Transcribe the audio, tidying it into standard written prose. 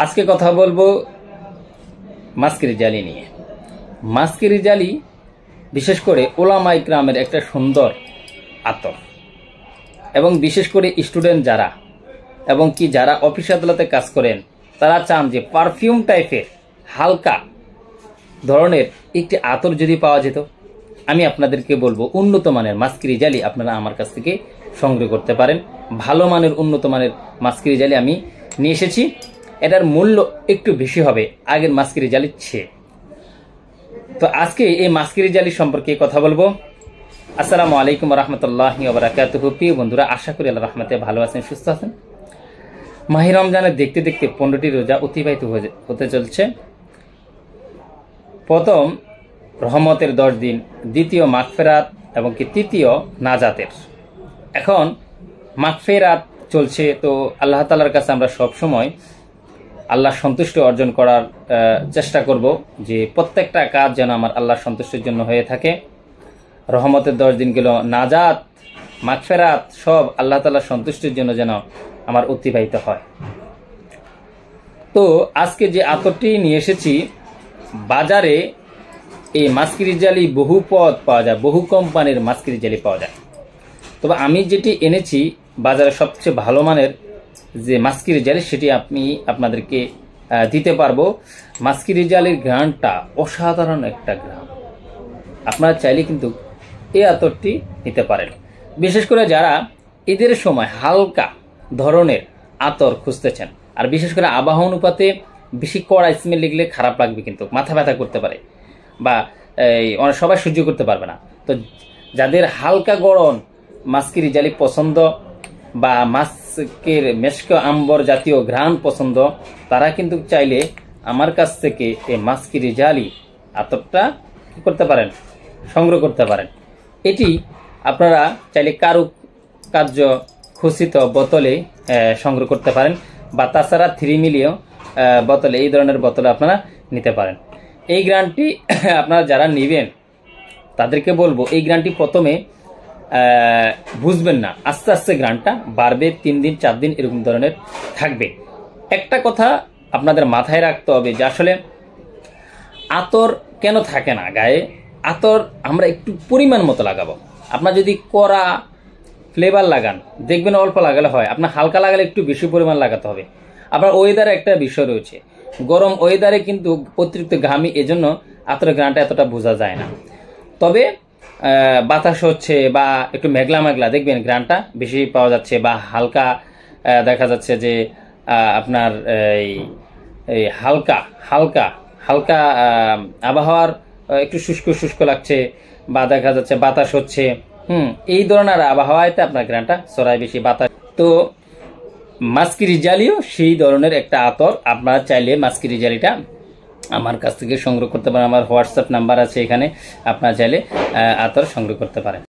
আজকে কথা বলবো মাস্কের জালি নিয়ে। মাস্কের জালি বিশেষ করে ওলামা ইকরামের একটা সুন্দর আতর, এবং বিশেষ করে স্টুডেন্ট যারা এবং কি যারা অফিস আদালতে কাজ করেন তারা চান যে পারফিউম টাইপের হালকা ধরনের একটি আতর যদি পাওয়া যেত, আমি আপনাদেরকে বলবো উন্নত মানের মাস্কের জালি আপনারা আমার কাছ থেকে সংগ্রহ করতে পারেন। ভালো মানের উন্নত মানের মাস্কের জালি আমি নিয়ে এসেছি। এটার মূল্য একটু বেশি হবে আগের মাস্কের জালির চেয়ে। তো আজকে এই মাস্কের জালি সম্পর্কে কথা বলবো। আসসালামু আলাইকুম রহমতুল্লাহি ওয়া বারাকাতুহু। প্রিয় বন্ধুরা, আশা করি আল্লাহর রহমতে ভালো আছেন, সুস্থ আছেন। মাহে রমজানের দেখতে দেখতে 15টি রোজা অতিবাহিত হতে চলছে। প্রথম রহমতের 10 দিন, দ্বিতীয় মাগফিরাত এবং কি তৃতীয় নাজাতের। এখন মাগফিরাত চলছে, তো আল্লাহ তাআলার কাছে আমরা সব সময় আল্লাহর সন্তুষ্টি অর্জন করার চেষ্টা করব, যে প্রত্যেকটা কাজ যেন আমার আল্লাহর সন্তুষ্টির জন্য হয়ে থাকে। রহমতের 10 দিনগুলো, নাজাত, মাগফিরাত সব আল্লাহ তাআলার সন্তুষ্টির জন্য যেন আমার অতিবাহিত হয়। তো আজকে যে আতরটি নিয়ে এসেছি, বাজারে এই মাস্কের জালি বহু পদ পাওয়া যায়, বহু কোম্পানির মাস্কের জালি পাওয়া যায়। তবে আমি যেটি এনেছি বাজারে সবচেয়ে ভালো মানের যে মাস্কের জালি, সেটি আমি আপনাদেরকে দিতে পারবো। মাস্কের জালির ঘ্রাণটা অসাধারণ একটা ঘ্রাণ। আপনারা চাইলে কিন্তু এই আতরটি নিতে পারেন। বিশেষ করে যারা ঈদের সময় হালকা ধরনের আতর খুঁজতেছেন, আর বিশেষ করে আবহাওয়া অনুপাতে বেশি কড়া স্মেল লিখলে খারাপ লাগবে, কিন্তু মাথা ব্যথা করতে পারে বা সবাই সহ্য করতে পারবে না। তো যাদের হালকা গরম মাস্কের জালি পছন্দ বা মাস্কের মেশক আম্বর জাতীয় ঘ্রাণ পছন্দ, তারা কিন্তু চাইলে আমার কাছ থেকে এই মাস্কের জালি আতরটা কি করতে পারেন, সংগ্রহ করতে পারেন। এটি আপনারা চাইলে কার্য খচিত বোতলে সংগ্রহ করতে পারেন, বা তাছাড়া 3 মিলিও বোতলে, এই ধরনের বোতলে আপনারা নিতে পারেন। এই গ্রান্টটি আপনারা যারা নেবেন তাদেরকে বলবো, এই গ্রান্টটি প্রথমে বুঝবেন না, আস্তে আস্তে গ্রান্টটা বাড়বে, 3 দিন 4 দিন এরকম ধরনের থাকবে। একটা কথা আপনাদের মাথায় রাখতে হবে যে আসলে আতর কেন থাকে না গায়ে। আতর আমরা একটু পরিমাণ মতো লাগাবো। আপনার যদি কড়া ফ্লেভার লাগান, দেখবেন অল্প লাগালে হয়। আপনার হালকা লাগালে একটু বেশি পরিমাণ লাগাতে হবে। আবার ওয়েদারে একটা বিষয় রয়েছে, গরম ওয়েদারে কিন্তু অতিরিক্ত ঘামি, এজন্য আতরের ঘ্রাণটা এতটা বোঝা যায় না। তবে বাতাস হচ্ছে বা একটু মেঘলা মেঘলা, দেখবেন ঘ্রাণটা বেশি পাওয়া যাচ্ছে, বা হালকা দেখা যাচ্ছে যে আপনার এই হালকা হালকা হালকা আবহাওয়ার একটু শুষ্ক শুষ্ক লাগছে, বা দেখা যাচ্ছে বাতাস হচ্ছে, এই ধরনের আবহাওয়াতে আপনার ঘ্রাণটা ছড়ায় বেশি বাতাস। তো মাস্কের জালিও সেই ধরনের একটা আতর। আপনারা চাইলে মাস্কের জালিটা আমার কাছ থেকে সংগ্রহ করতে পারেন। আমার হোয়াটসঅ্যাপ নাম্বার আছে এখানে, আপনারা চাইলে আতর সংগ্রহ করতে পারেন।